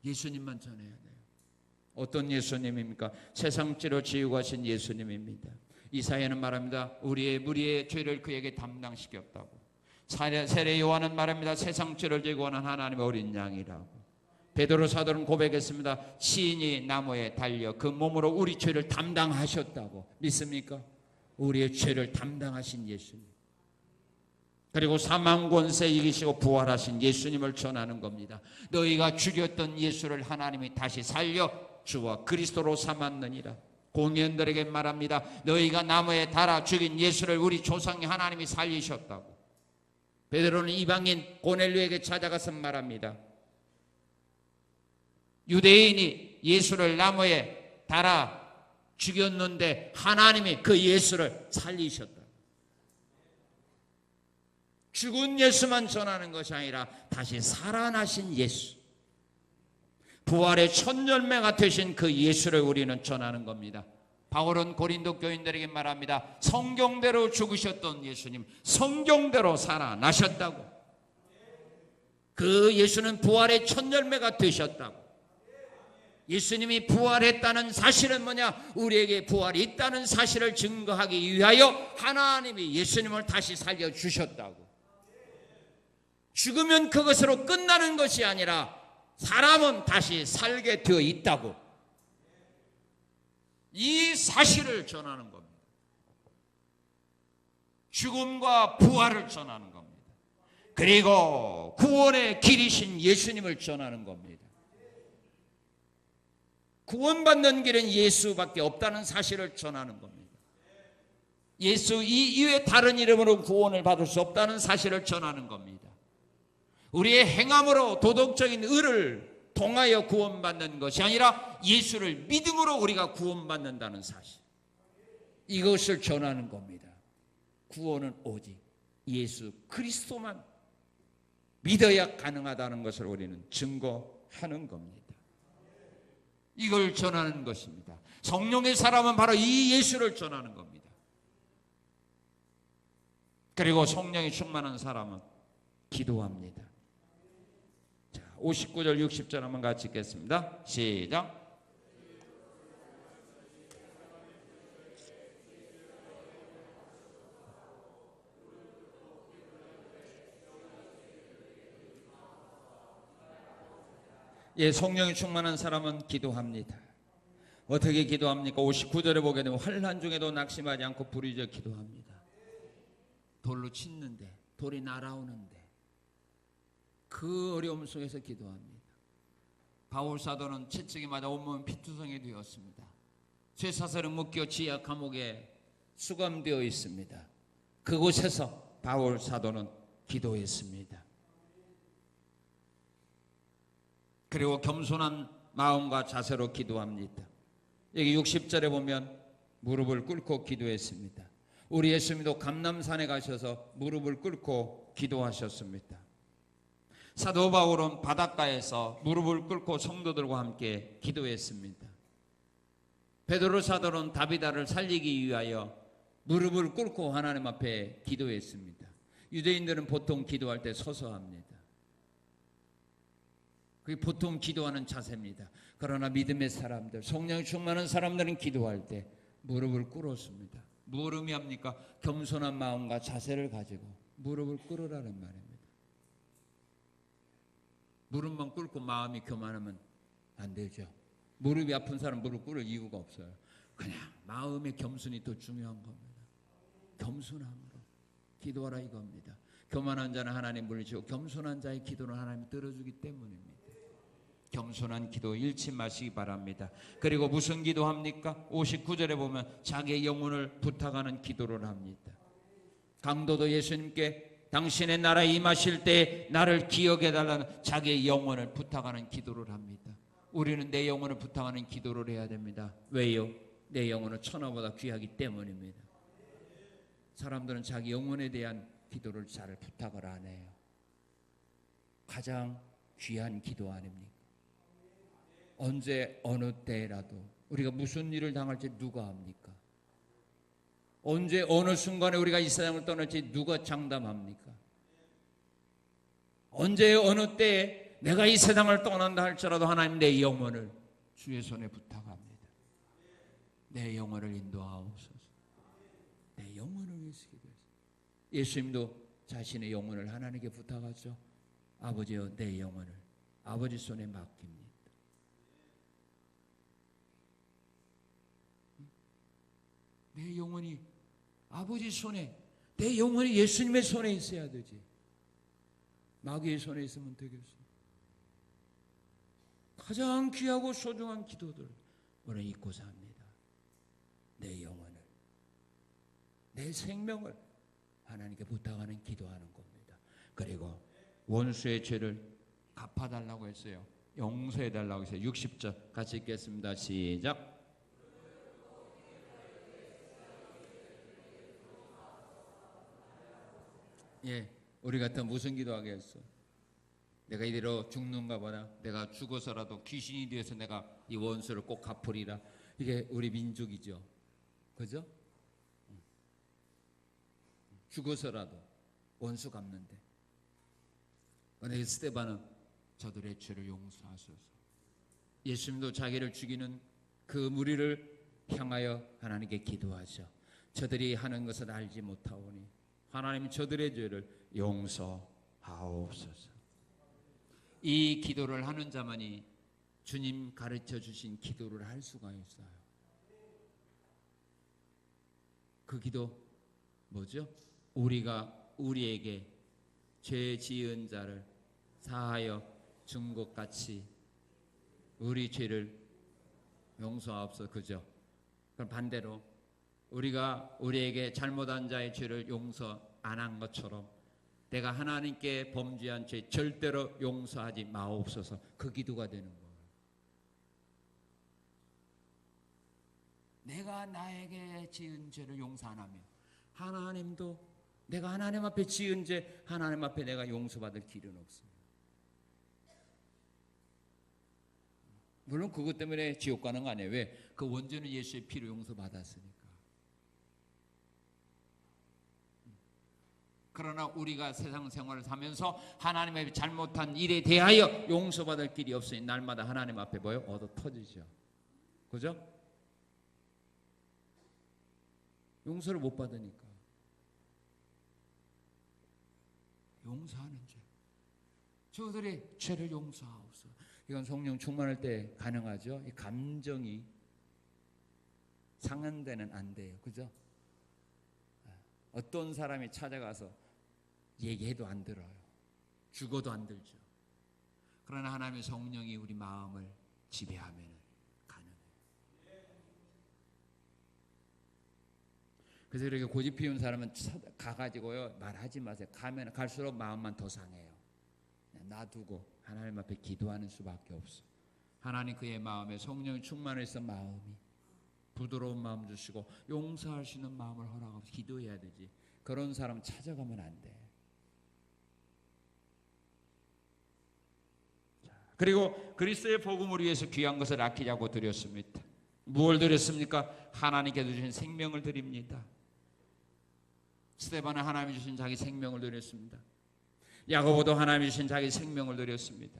예수님만 전해야 돼요. 어떤 예수님입니까? 세상 죄를 지우고 하신 예수님입니다. 이사야는 말합니다. 우리의 무리의 죄를 그에게 담당시켰다고. 세례 요한은 말합니다. 세상 죄를 지고 하는 하나님의 어린 양이라고. 베드로 사도는 고백했습니다. 시인이 나무에 달려 그 몸으로 우리 죄를 담당하셨다고. 믿습니까? 우리의 죄를 담당하신 예수님. 그리고 사망 권세 이기시고 부활하신 예수님을 전하는 겁니다. 너희가 죽였던 예수를 하나님이 다시 살려 주와 그리스도로 삼았느니라. 공연들에게 말합니다. 너희가 나무에 달아 죽인 예수를 우리 조상이 하나님이 살리셨다고. 베드로는 이방인 고넬료에게 찾아가서 말합니다. 유대인이 예수를 나무에 달아 죽였는데 하나님이 그 예수를 살리셨다. 죽은 예수만 전하는 것이 아니라 다시 살아나신 예수, 부활의 첫 열매가 되신 그 예수를 우리는 전하는 겁니다. 바울은 고린도 교인들에게 말합니다. 성경대로 죽으셨던 예수님, 성경대로 살아나셨다고. 그 예수는 부활의 첫 열매가 되셨다고. 예수님이 부활했다는 사실은 뭐냐? 우리에게 부활이 있다는 사실을 증거하기 위하여 하나님이 예수님을 다시 살려주셨다고. 죽으면 그것으로 끝나는 것이 아니라 사람은 다시 살게 되어 있다고. 이 사실을 전하는 겁니다. 죽음과 부활을 전하는 겁니다. 그리고 구원의 길이신 예수님을 전하는 겁니다. 구원받는 길은 예수밖에 없다는 사실을 전하는 겁니다. 예수 이외에 다른 이름으로 구원을 받을 수 없다는 사실을 전하는 겁니다. 우리의 행함으로 도덕적인 의를 통하여 구원받는 것이 아니라 예수를 믿음으로 우리가 구원받는다는 사실, 이것을 전하는 겁니다. 구원은 오직 예수 그리스도만 믿어야 가능하다는 것을 우리는 증거하는 겁니다. 이걸 전하는 것입니다. 성령의 사람은 바로 이 예수를 전하는 겁니다. 그리고 성령이 충만한 사람은 기도합니다. 자, 59절 60절 한번 같이 읽겠습니다. 시작. 예, 성령이 충만한 사람은 기도합니다. 어떻게 기도합니까? 59절에 보게 되면 환난 중에도 낙심하지 않고 부르짖어 기도합니다. 돌로 찢는데, 돌이 날아오는데 그 어려움 속에서 기도합니다. 바울 사도는 채찍에 맞아 온몸이 피투성이 되었습니다. 쇠사슬은 묶여 지하 감옥에 수감되어 있습니다. 그곳에서 바울 사도는 기도했습니다. 그리고 겸손한 마음과 자세로 기도합니다. 여기 60절에 보면 무릎을 꿇고 기도했습니다. 우리 예수님도 감람산에 가셔서 무릎을 꿇고 기도하셨습니다. 사도 바울은 바닷가에서 무릎을 꿇고 성도들과 함께 기도했습니다. 베드로 사도는 다비다를 살리기 위하여 무릎을 꿇고 하나님 앞에 기도했습니다. 유대인들은 보통 기도할 때 서서 합니다. 그게 보통 기도하는 자세입니다. 그러나 믿음의 사람들, 성령이 충만한 사람들은 기도할 때 무릎을 꿇었습니다. 뭘 의미합니까? 겸손한 마음과 자세를 가지고 무릎을 꿇으라는 말입니다. 무릎만 꿇고 마음이 교만하면 안 되죠. 무릎이 아픈 사람 무릎 꿇을 이유가 없어요. 그냥 마음의 겸손이 더 중요한 겁니다. 겸손함으로 기도하라 이겁니다. 교만한 자는 하나님 물리치고 겸손한 자의 기도는 하나님 들어주기 때문입니다. 겸손한 기도 잃지 마시기 바랍니다. 그리고 무슨 기도합니까? 59절에 보면 자기의 영혼을 부탁하는 기도를 합니다. 강도도 예수님께 당신의 나라에 임하실 때 나를 기억해달라는 자기의 영혼을 부탁하는 기도를 합니다. 우리는 내 영혼을 부탁하는 기도를 해야 됩니다. 왜요? 내 영혼은 천하보다 귀하기 때문입니다. 사람들은 자기 영혼에 대한 기도를 잘 부탁을 안 해요. 가장 귀한 기도 아닙니까? 언제 어느 때라도 우리가 무슨 일을 당할지 누가 압니까? 언제 어느 순간에 우리가 이 세상을 떠날지 누가 장담합니까? 언제 어느 때에 내가 이 세상을 떠난다 할지라도 하나님 내 영혼을 주의 손에 부탁합니다. 내 영혼을 인도하옵소서. 내 영혼을 위해서 기도했어요. 예수님도 자신의 영혼을 하나님께 부탁하죠. 아버지여 내 영혼을 아버지 손에 맡깁니다. 내 영혼이 아버지 손에, 내 영혼이 예수님의 손에 있어야 되지. 마귀의 손에 있으면 되겠어. 가장 귀하고 소중한 기도들 우리는 잊고자 합니다. 내 영혼을, 내 생명을 하나님께 부탁하는 기도하는 겁니다. 그리고 원수의 죄를 갚아달라고 했어요. 용서해달라고 했어요. 60절 같이 읽겠습니다. 시작. 예, 우리 같은 무슨 기도하겠어? 내가 이대로 죽는가 보다. 내가 죽어서라도 귀신이 되어서 내가 이 원수를 꼭 갚으리라. 이게 우리 민족이죠. 그죠? 죽어서라도 원수 갚는데. 그런데 스데반은 저들의 죄를 용서하소서. 예수님도 자기를 죽이는 그 무리를 향하여 하나님께 기도하죠. 저들이 하는 것을 알지 못하오니 하나님 저들의 죄를 용서하옵소서. 이 기도를 하는 자만이 주님 가르쳐 주신 기도를 할 수가 있어요. 그 기도 뭐죠? 우리가 우리에게 죄 지은 자를 사하여 준 것 같이 우리 죄를 용서하옵소서. 그죠? 그럼 반대로 우리가 우리에게 잘못한 자의 죄를 용서 안 한 것처럼 내가 하나님께 범죄한 죄 절대로 용서하지 마옵소서. 그 기도가 되는 거예요. 내가 나에게 지은 죄를 용서 안 하면 하나님도 내가 하나님 앞에 지은 죄 하나님 앞에 내가 용서받을 길은 없습니다. 물론 그것 때문에 지옥 가는 거 아니에요. 왜? 그 원죄는 예수의 피로 용서받았으니까. 그러나 우리가 세상 생활을 하면서 하나님의 잘못한 일에 대하여 용서받을 길이 없으니 날마다 하나님 앞에 뭐요? 얻어 터지죠. 그죠? 용서를 못 받으니까. 용서하는 죄. 저들의 죄를 용서하옵소서. 이건 성령 충만할 때 가능하죠. 이 감정이 상한 데는 안 돼요. 그죠? 어떤 사람이 찾아가서 얘기해도 안 들어요. 죽어도 안 들죠. 그러나 하나님의 성령이 우리 마음을 지배하면 가능해요. 그래서 이렇게 고집 피운 사람은 가가지고요 말하지 마세요. 가면 갈수록 마음만 더 상해요. 놔두고 하나님 앞에 기도하는 수밖에 없어. 하나님 그의 마음에 성령이 충만해서 마음이 부드러운 마음 주시고 용서할 수 있는 마음을 허락하고 기도해야 되지. 그런 사람 찾아가면 안 돼. 그리고 그리스도의 복음을 위해서 귀한 것을 아끼자고 드렸습니다. 무엇을 드렸습니까? 하나님께 주신 생명을 드립니다. 스데반은 하나님이 주신 자기 생명을 드렸습니다. 야고보도 하나님이 주신 자기 생명을 드렸습니다.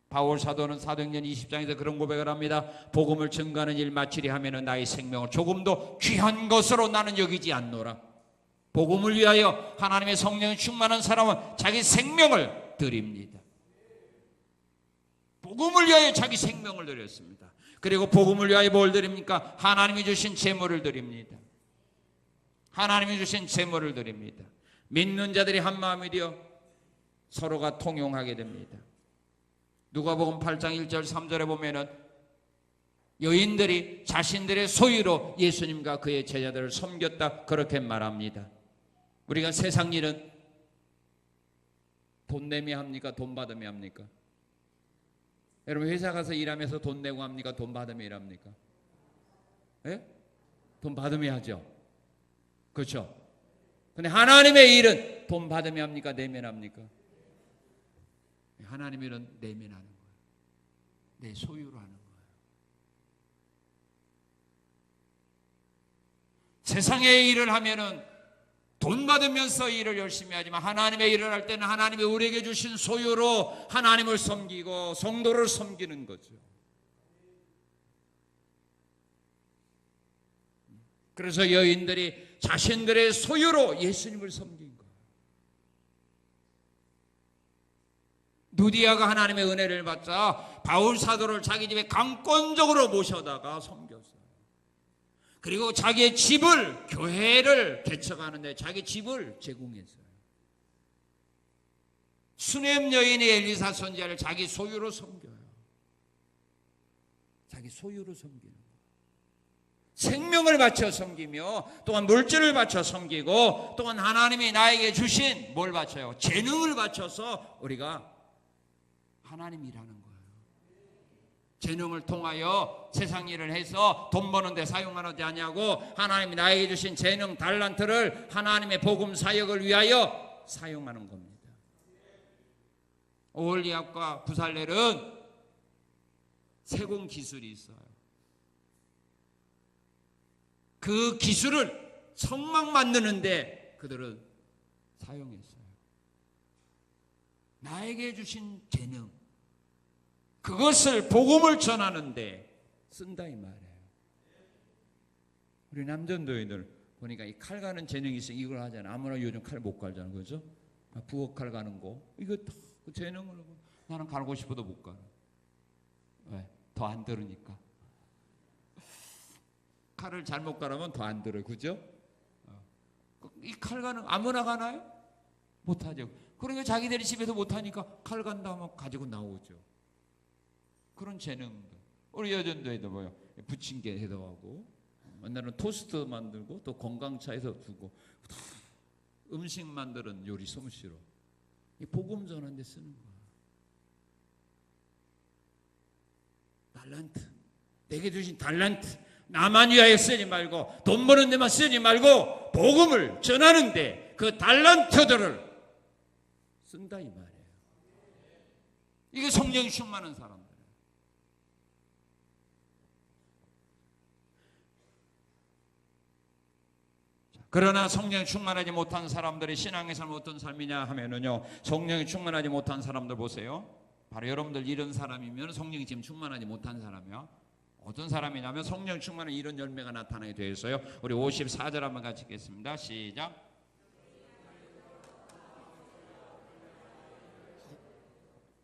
바울 사도는 사도행전 20장에서 그런 고백을 합니다. 복음을 증거하는 일 마치리 하면은 나의 생명을 조금도 귀한 것으로 나는 여기지 않노라. 복음을 위하여 하나님의 성령이 충만한 사람은 자기 생명을 드립니다. 복음을 위하여 자기 생명을 드렸습니다. 그리고 복음을 위하여 뭘 드립니까? 하나님이 주신 재물을 드립니다. 하나님이 주신 재물을 드립니다. 믿는 자들이 한 마음이 되어 서로가 통용하게 됩니다. 누가복음 8장 1절 3절에 보면은 여인들이 자신들의 소유로 예수님과 그의 제자들을 섬겼다 그렇게 말합니다. 우리가 세상 일은 돈 내며 합니까? 돈 받으며 합니까? 여러분 회사 가서 일하면서 돈 내고 합니까? 돈 받으며 일합니까? 예? 돈 받으며 하죠. 그렇죠? 근데 하나님의 일은 돈 받으며 합니까? 내면 합니까? 하나님의 일은 내면 하는 거예요. 내 소유로 하는 거예요. 세상의 일을 하면은 돈 받으면서 일을 열심히 하지만 하나님의 일을 할 때는 하나님이 우리에게 주신 소유로 하나님을 섬기고 성도를 섬기는 거죠. 그래서 여인들이 자신들의 소유로 예수님을 섬긴 거예요. 누디아가 하나님의 은혜를 받자 바울 사도를 자기 집에 강권적으로 모셔다가 섬겼어요. 그리고 자기의 집을, 교회를 개척하는데 자기 집을 제공했어요. 수넴 여인이 엘리사 선지자를 자기 소유로 섬겨요. 자기 소유로 섬기는 거예요. 생명을 바쳐 섬기며 또한 물질을 바쳐 섬기고 또한 하나님이 나에게 주신 뭘 바쳐요? 재능을 바쳐서 우리가 하나님 일하는 거예요. 재능을 통하여 세상 일을 해서 돈 버는 데 사용하지 아니하고 하나님이 나에게 주신 재능 달란트를 하나님의 복음 사역을 위하여 사용하는 겁니다. 오홀리압과 부살렐은 세공 기술이 있어요. 그 기술을 성막 만드는데 그들은 사용했어요. 나에게 주신 재능, 그것을 복음을 전하는데 쓴다 이 말이에요. 우리 남전도인들 보니까 이 칼 가는 재능이 있어 이걸 하잖아. 아무나 요즘 칼 못 갈잖아, 그죠? 부엌 칼 가는 거 이거 다 그 재능으로 나는 갈고 싶어도 못 가. 왜? 더 안 들으니까. 칼을 잘못 가라면 더 안 들어요, 그죠? 이 칼 가는 아무나 가나요? 못 하죠. 그러니까 자기들이 집에서 못 하니까 칼 간다 하면 가지고 나오죠. 그런 재능들. 우리 여전도에도 뭐요? 부침개 해도 하고, 옛날에는 토스트 만들고, 또 건강차에서 주고, 음식 만드는 요리 솜씨로. 이 복음 전하는 데 쓰는 거야. 달란트. 내게 주신 달란트. 나만 위하여 쓰지 말고, 돈 버는 데만 쓰지 말고, 복음을 전하는데 그 달란트들을 쓴다 이 말이에요. 이게 성령이 충만한 사람들. 그러나 성령이 충만하지 못한 사람들이 신앙의 삶 어떤 삶이냐 하면은요, 성령이 충만하지 못한 사람들 보세요. 바로 여러분들 이런 사람이면 성령이 지금 충만하지 못한 사람이야. 어떤 사람이냐면 성령 충만한 이런 열매가 나타나게 되어 있어요. 우리 54절 한번 같이 읽겠습니다. 시작.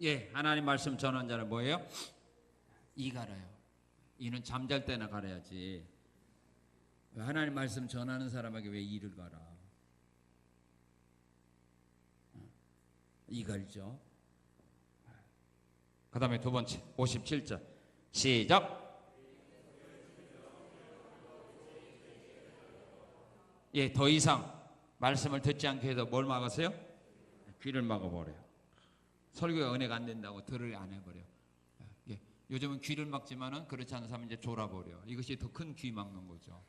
예, 하나님 말씀 전한 자는 뭐예요? 이 갈아요. 이는 잠잘 때나 갈아야지. 하나님 말씀 전하는 사람에게 왜 이를 갈아? 이 갈죠. 그 다음에 두 번째 57절 시작. 예, 더 이상 말씀을 듣지 않게 해서 뭘 막았어요? 귀를 막아버려요. 설교가 은혜가 안 된다고 들을 안 해버려. 예, 요즘은 귀를 막지만은 그렇지 않은 사람은 이제 졸아버려. 이것이 더 큰 귀 막는 거죠.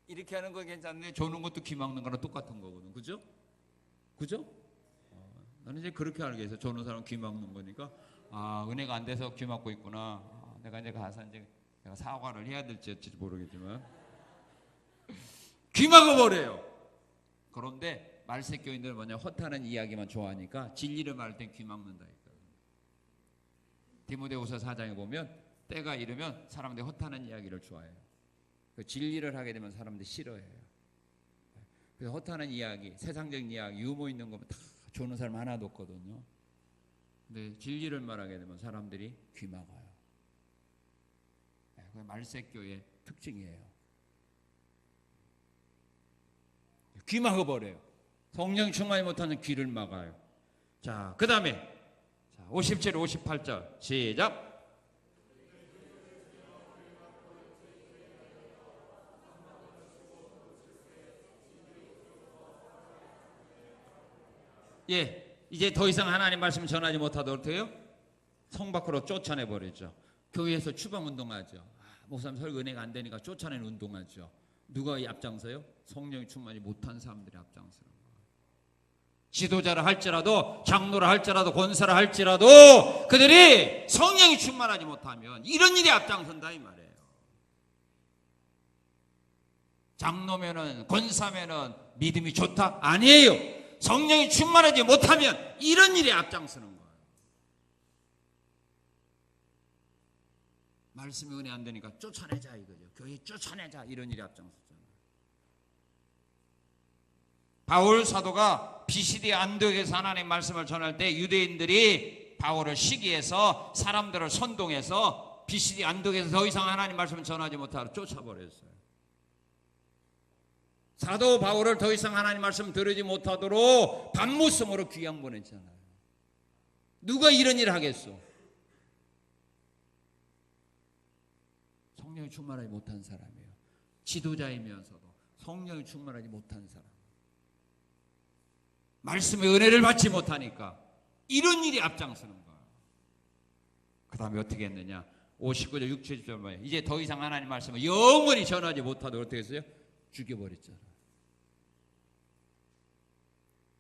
이렇게 하는 건 괜찮네. 조는 것도 귀 막는 거랑 똑같은 거거든. 그죠? 그죠? 나는 이제 그렇게 알게 해서 조는 사람 귀 막는 거니까 아, 은혜가 안 돼서 귀 막고 있구나. 내가 이제 가서 이제 내가 사과를 해야 될지 모르겠지만 귀 막아버려요. 그런데 말세교인들은 뭐냐, 허탄한 이야기만 좋아하니까 진리를 말할 땐 귀 막는다 했거든요. 디모데후서 4장에 보면 때가 이르면 사람들이 허탄한 이야기를 좋아해요. 그 진리를 하게 되면 사람들이 싫어해요. 그래서 허탄한 이야기, 세상적인 이야기, 유머 있는 거면 다 좋은 사람 하나도 없거든요. 근데 진리를 말하게 되면 사람들이 귀 막아요. 그게 말세교의 특징이에요. 귀 막아버려요. 성령 충만히 못하는 귀를 막아요. 자, 그 다음에 57, 58절 시작. 예, 이제 더 이상 하나님 말씀 전하지 못하도록 어떻게 해요? 성 밖으로 쫓아내 버리죠. 교회에서 추방 운동하죠. 목사님 설교 은혜가 안 되니까 쫓아내는 운동하죠. 누가 이 앞장서요? 성령이 충만히 못한 사람들이 앞장서는 거예요. 지도자라 할지라도, 장로라 할지라도, 권사라 할지라도 그들이 성령이 충만하지 못하면 이런 일에 앞장선다 이 말이에요. 장로면은, 권사면은 믿음이 좋다? 아니에요. 성령이 충만하지 못하면 이런 일에 앞장서는 거예요. 말씀이 은혜 안 되니까 쫓아내자 이거죠. 교회 쫓아내자 이런 일에 앞장섰잖아요. 바울 사도가 비시디 안디옥에서 하나님의 말씀을 전할 때 유대인들이 바울을 시기해서 사람들을 선동해서 비시디 안디옥에서 더 이상 하나님 말씀을 전하지 못하도록 쫓아버렸어요. 사도 바울을 더 이상 하나님 말씀 들으지 못하도록 밤무섬으로 귀양 보냈잖아요. 누가 이런 일을 하겠어? 성령이 충만하지 못한 사람이에요. 지도자이면서도 성령이 충만하지 못한 사람. 말씀의 은혜를 받지 못하니까 이런 일이 앞장서는 거예요. 그 다음에 어떻게 했느냐? 59절 6, 7절 말이에요. 이제 더 이상 하나님 말씀을 영원히 전하지 못하도록 어떻게 했어요? 죽여버렸잖아요.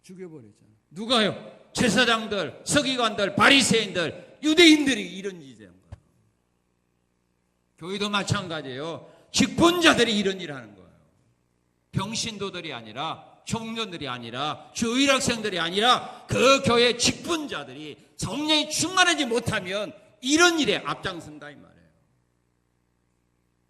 죽여버렸잖아요. 누가요? 제사장들, 서기관들, 바리새인들, 유대인들이 이런 짓을 한 거예요. 교회도 마찬가지예요. 직분자들이 이런 일을 하는 거예요. 병신도들이 아니라, 청년들이 아니라, 주일학생들이 아니라 그 교회 직분자들이 성령이 충만하지 못하면 이런 일에 앞장선다 이 말이에요.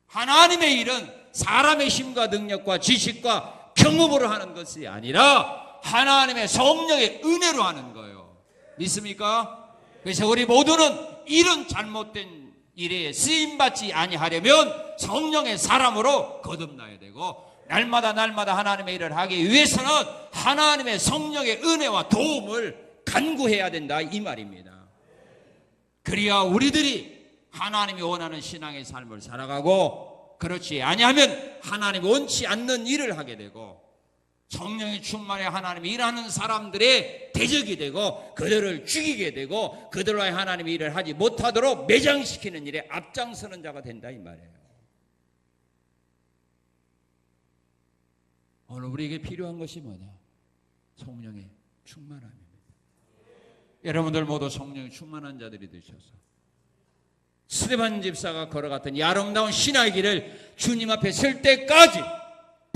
하나님의 일은 사람의 힘과 능력과 지식과 경험으로 하는 것이 아니라 하나님의 성령의 은혜로 하는 거예요. 믿습니까? 그래서 우리 모두는 이런 잘못된 일에 쓰임받지 아니하려면 성령의 사람으로 거듭나야 되고 날마다 하나님의 일을 하기 위해서는 하나님의 성령의 은혜와 도움을 간구해야 된다 이 말입니다. 그래야 우리들이 하나님이 원하는 신앙의 삶을 살아가고 그렇지 아니하면 하나님이 원치 않는 일을 하게 되고 성령이 충만해 하나님이 일하는 사람들의 대적이 되고 그들을 죽이게 되고 그들과의 하나님의 일을 하지 못하도록 매장시키는 일에 앞장서는 자가 된다 이 말이에요. 오늘 우리에게 필요한 것이 뭐냐? 성령의 충만함입니다. 여러분들 모두 성령이 충만한 자들이 되셔서 스데반 집사가 걸어갔던 이 아름다운 신앙의 길을 주님 앞에 설 때까지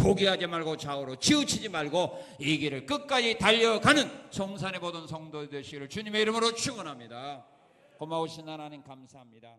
포기하지 말고 좌우로 치우치지 말고 이 길을 끝까지 달려가는 성산의 모든 성도들 되시기를 주님의 이름으로 축원합니다. 고마우신 하나님 감사합니다.